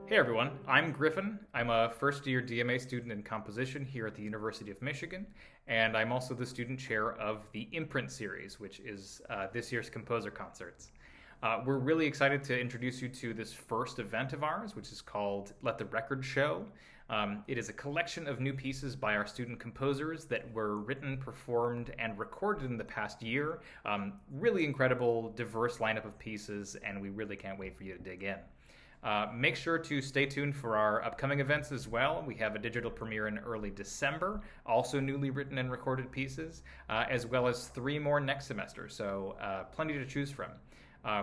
Hey everyone, I'm Griffin. I'm a first year DMA student in composition here at the University of Michigan, and I'm also the student chair of the IMPRINT series, which is this year's composer concerts. We're really excited to introduce you to this first event of ours, which is called Let the Record Show. It is a collection of new pieces by our student composers that were written, performed, and recorded in the past year. Really incredible, diverse lineup of pieces, and we really can't wait for you to dig in. Make sure to stay tuned for our upcoming events as well. We have a digital premiere in early December, also newly written and recorded pieces, as well as 3 more next semester, so plenty to choose from.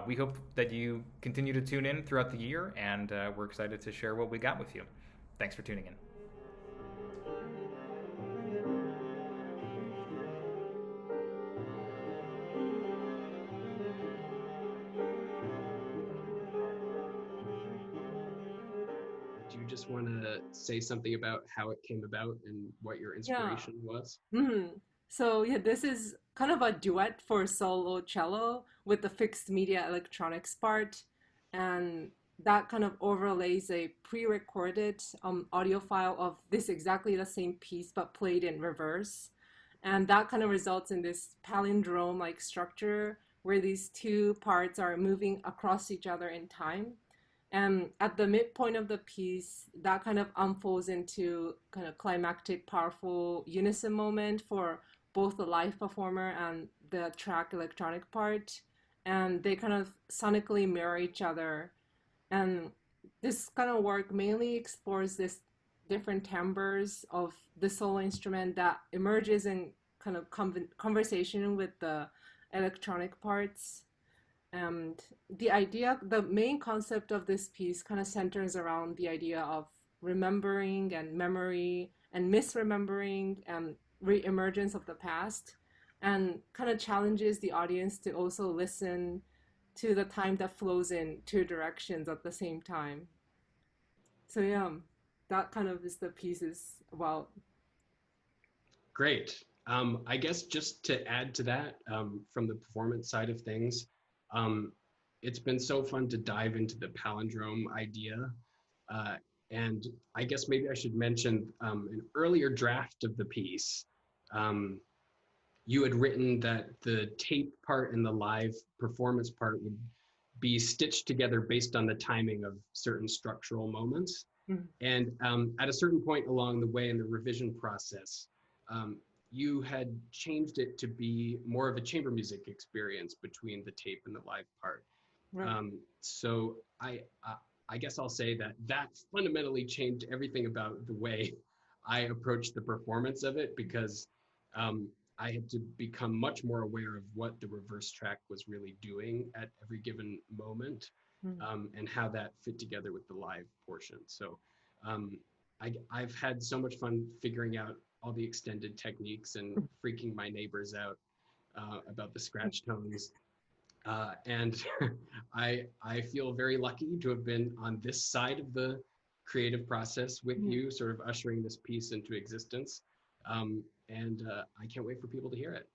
We hope that you continue to tune in throughout the year, and we're excited to share what we got with you. Thanks for tuning in. Do you just want to say something about how it came about and what your Yeah. inspiration was? So yeah, this is kind of a duet for solo cello with the fixed media electronics part, and that kind of overlays a pre-recorded audio file of this exactly the same piece but played in reverse, and that kind of results in this palindrome-like structure where these two parts are moving across each other in time. And at the midpoint of the piece, that kind of unfolds into kind of climactic, powerful unison moment for both the live performer and the track electronic part. And they kind of sonically mirror each other. And this kind of work mainly explores this different timbres of the solo instrument that emerges in kind of conversation with the electronic parts. And the main concept of this piece kind of centers around the idea of remembering and memory and misremembering and re-emergence of the past, and kind of challenges the audience to also listen to the time that flows in 2 directions at the same time. So yeah, that kind of is the pieces about. Great. I guess just to add to that, from the performance side of things, um, it's been so fun to dive into the palindrome idea. Uh, and I guess maybe I should mention an earlier draft of the piece. Um, you had written that the tape part and the live performance part would be stitched together based on the timing of certain structural moments. Mhm. And at a certain point along the way in the revision process, um, you had changed it to be more of a chamber music experience between the tape and the live part. Right. So I guess I'll say that that fundamentally changed everything about the way I approached the performance of it, because um, I had to become much more aware of what the reverse track was really doing at every given moment, Mhm. and how that fit together with the live portion. So um, I've had so much fun figuring out all the extended techniques and freaking my neighbors out about the scratch tones. And I feel very lucky to have been on this side of the creative process with Mhm. you, sort of ushering this piece into existence. And I can't wait for people to hear it.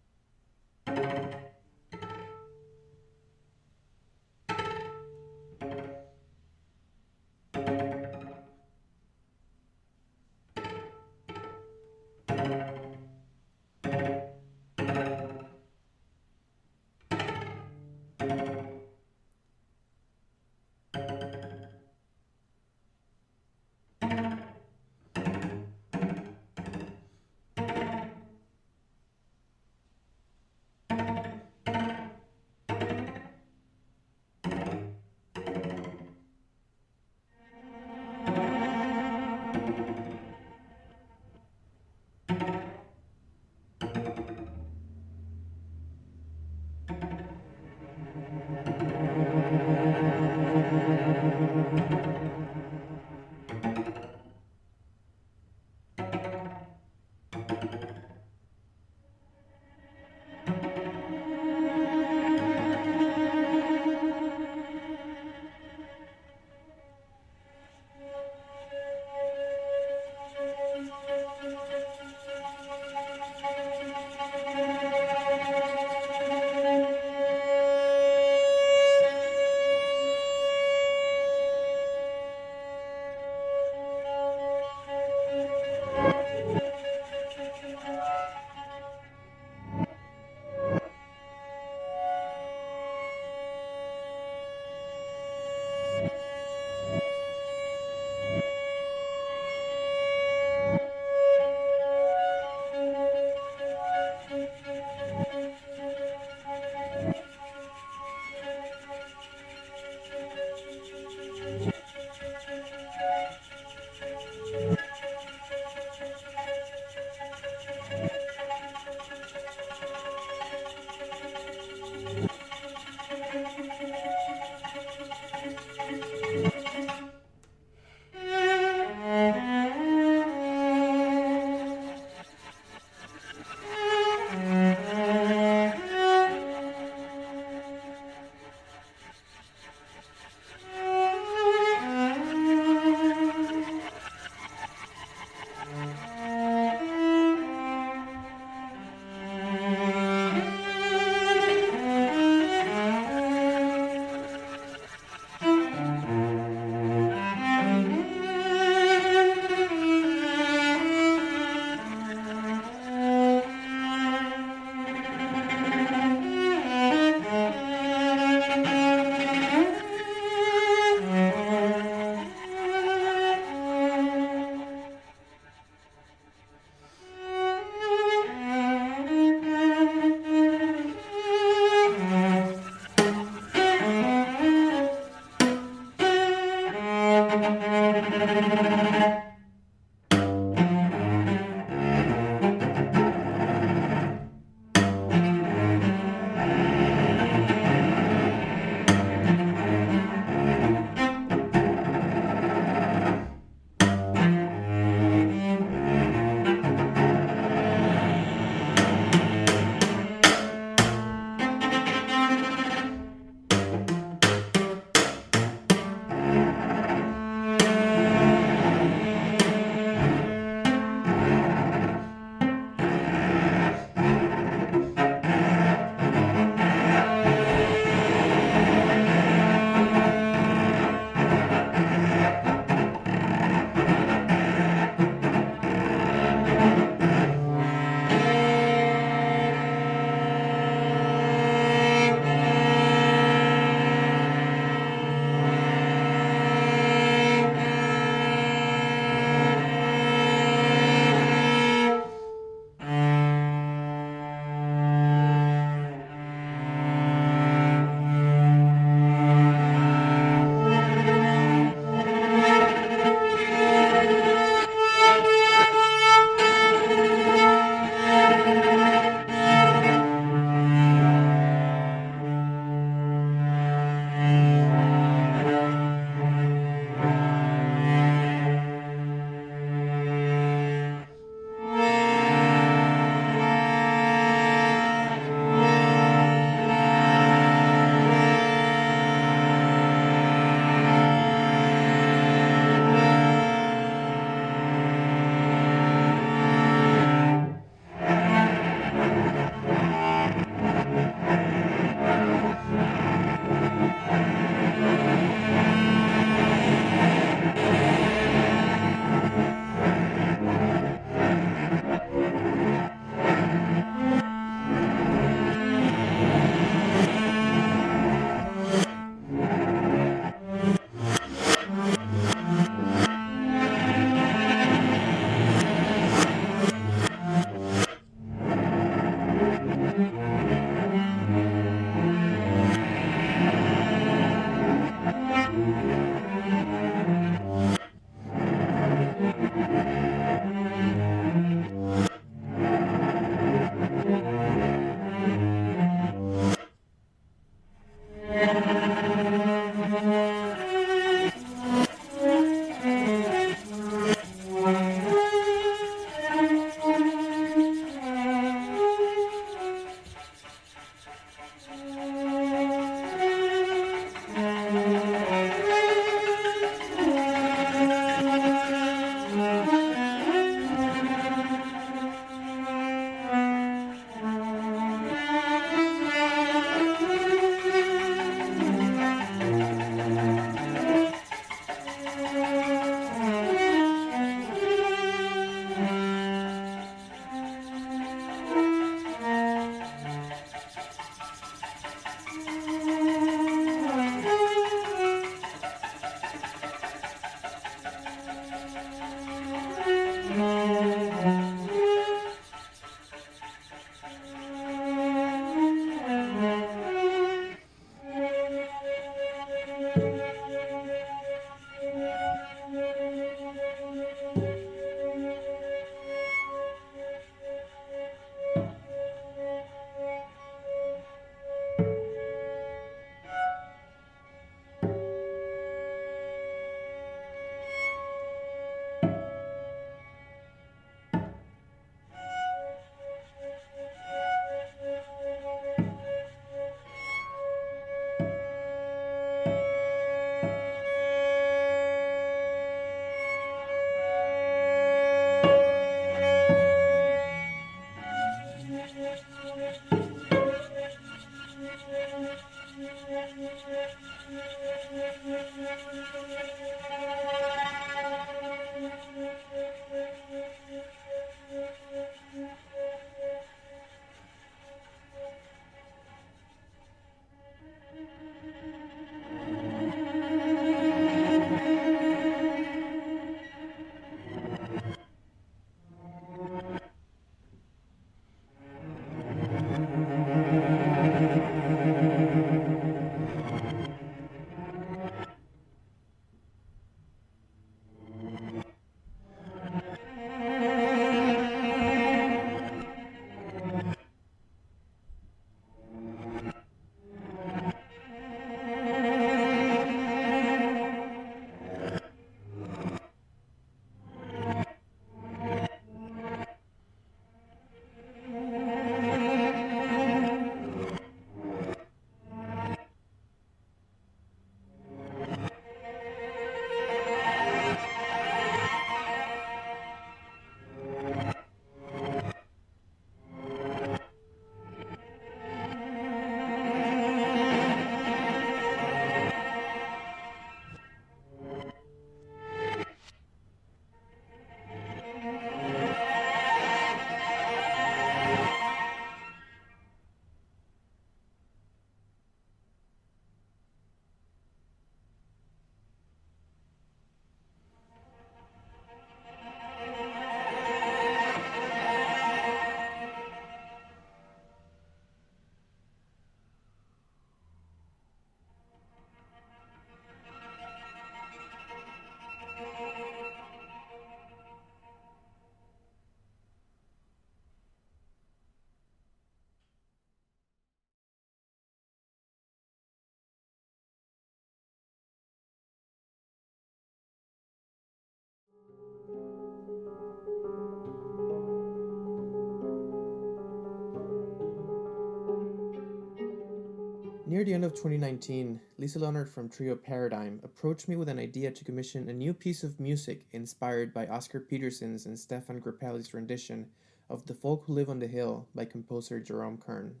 Near the end of 2019, Lisa Leonard from Trio Paradigm approached me with an idea to commission a new piece of music inspired by Oscar Peterson's and Stefan Grappelli's rendition of The Folk Who Live on the Hill by composer Jerome Kern.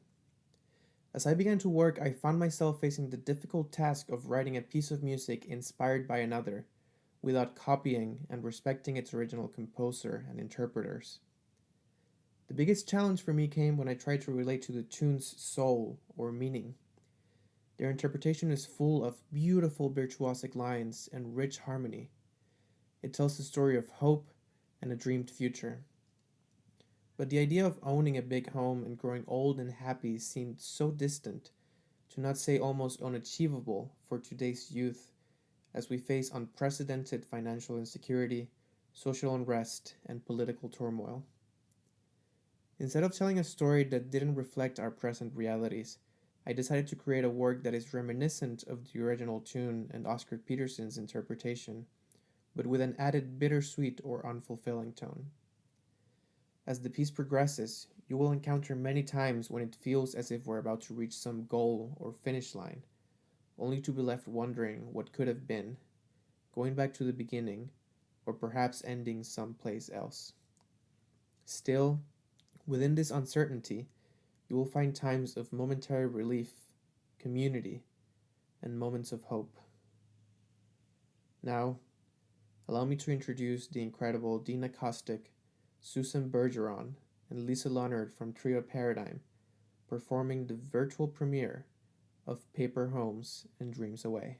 As I began to work, I found myself facing the difficult task of writing a piece of music inspired by another, without copying and respecting its original composer and interpreters. The biggest challenge for me came when I tried to relate to the tune's soul or meaning. Their interpretation is full of beautiful virtuosic lines and rich harmony. It tells the story of hope and a dreamed future. But the idea of owning a big home and growing old and happy seemed so distant, to not say almost unachievable for today's youth, as we face unprecedented financial insecurity, social unrest, and political turmoil. Instead of telling a story that didn't reflect our present realities, I decided to create a work that is reminiscent of the original tune and Oscar Peterson's interpretation, but with an added bittersweet or unfulfilling tone. As the piece progresses, you will encounter many times when it feels as if we're about to reach some goal or finish line, only to be left wondering what could have been, going back to the beginning, or perhaps ending someplace else. Still, within this uncertainty, you will find times of momentary relief, community, and moments of hope. Now, allow me to introduce the incredible Dina Kostic, Susan Bergeron, and Lisa Leonard from Trio Paradigm, performing the virtual premiere of Paper Homes and Dreams Away.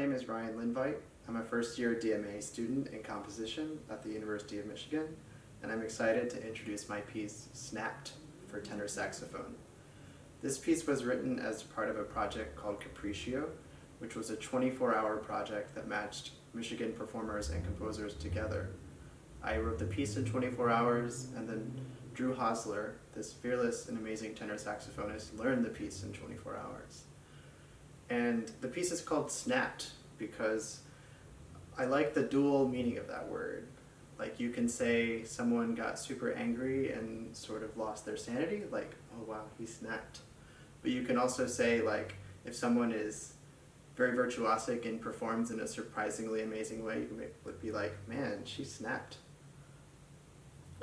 name is Ryan LINDVEIT. I'm a first-year DMA student in composition at the University of Michigan, and I'm excited to introduce my piece, Snapped, for tenor saxophone. This piece was written as part of a project called Capriccio, which was a 24-hour project that matched Michigan performers and composers together. I wrote the piece in 24 hours, and then Drew Hosler, this fearless and amazing tenor saxophonist, learned the piece in 24 hours. And the piece is called Snapped because I like the dual meaning of that word. Like, you can say someone got super angry and sort of lost their sanity, like, oh wow, he snapped. But you can also say, like, if someone is very virtuosic and performs in a surprisingly amazing way, you would be like, man, she snapped.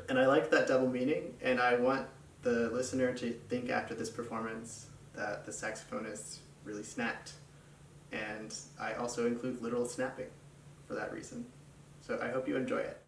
And I like that double meaning, and I want the listener to think after this performance that the saxophonist really snapped. And I also include literal snapping for that reason. So I hope you enjoy it.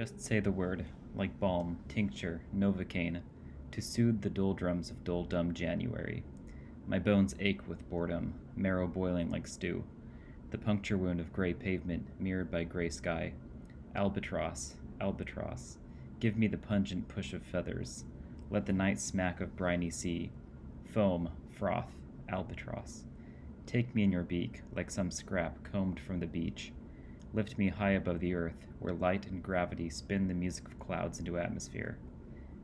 Just say the word, like balm, tincture, novocaine, to soothe the doldrums of dull-dumb January. My bones ache with boredom, marrow boiling like stew. The puncture wound of gray pavement mirrored by gray sky. Albatross, albatross, give me the pungent push of feathers. Let the night smack of briny sea. Foam, froth, albatross. Take me in your beak, like some scrap combed from the beach. Lift me high above the earth, where light and gravity spin the music of clouds into atmosphere.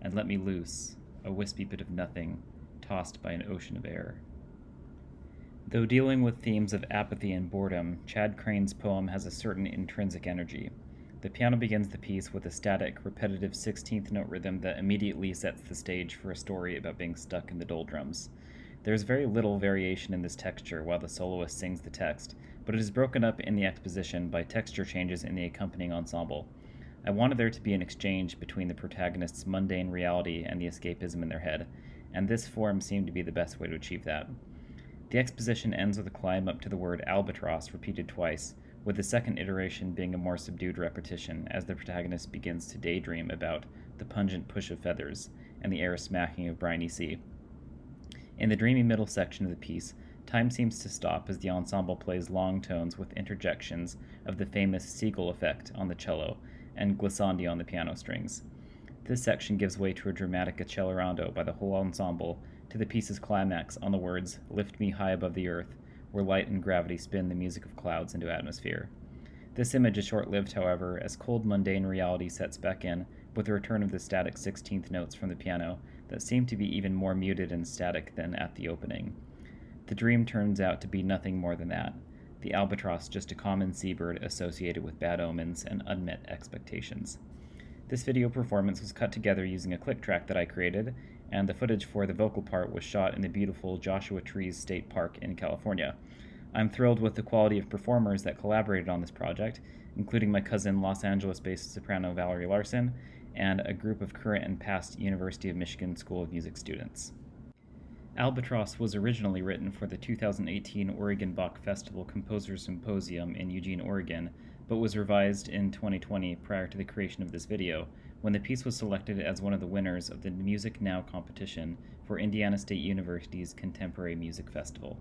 And let me loose, a wispy bit of nothing, tossed by an ocean of air. Though dealing with themes of apathy and boredom, Chad Crane's poem has a certain intrinsic energy. The piano begins the piece with a static, repetitive 16th note rhythm that immediately sets the stage for a story about being stuck in the doldrums. There is very little variation in this texture while the soloist sings the text, but it is broken up in the exposition by texture changes in the accompanying ensemble. I wanted there to be an exchange between the protagonist's mundane reality and the escapism in their head, and this form seemed to be the best way to achieve that. The exposition ends with a climb up to the word albatross repeated twice, with the second iteration being a more subdued repetition as the protagonist begins to daydream about the pungent push of feathers and the air smacking of briny sea. In the dreamy middle section of the piece, time seems to stop as the ensemble plays long tones with interjections of the famous seagull effect on the cello and glissandi on the piano strings. This section gives way to a dramatic accelerando by the whole ensemble to the piece's climax on the words, "Lift me high above the earth, where light and gravity spin the music of clouds into atmosphere." This image is short-lived, however, as cold mundane reality sets back in with the return of the static 16th notes from the piano that seem to be even more muted and static than at the opening. The dream turns out to be nothing more than that, the albatross just a common seabird associated with bad omens and unmet expectations. This video performance was cut together using a click track that I created, and the footage for the vocal part was shot in the beautiful Joshua Trees State Park in California. I'm thrilled with the quality of performers that collaborated on this project, including my cousin Los Angeles-based soprano Valerie Larson, and a group of current and past University of Michigan School of Music students. Albatross was originally written for the 2018 Oregon Bach Festival Composer Symposium in Eugene, Oregon, but was revised in 2020 prior to the creation of this video, when the piece was selected as one of the winners of the Music Now competition for Indiana State University's Contemporary Music Festival.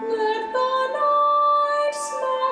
Let the night smile.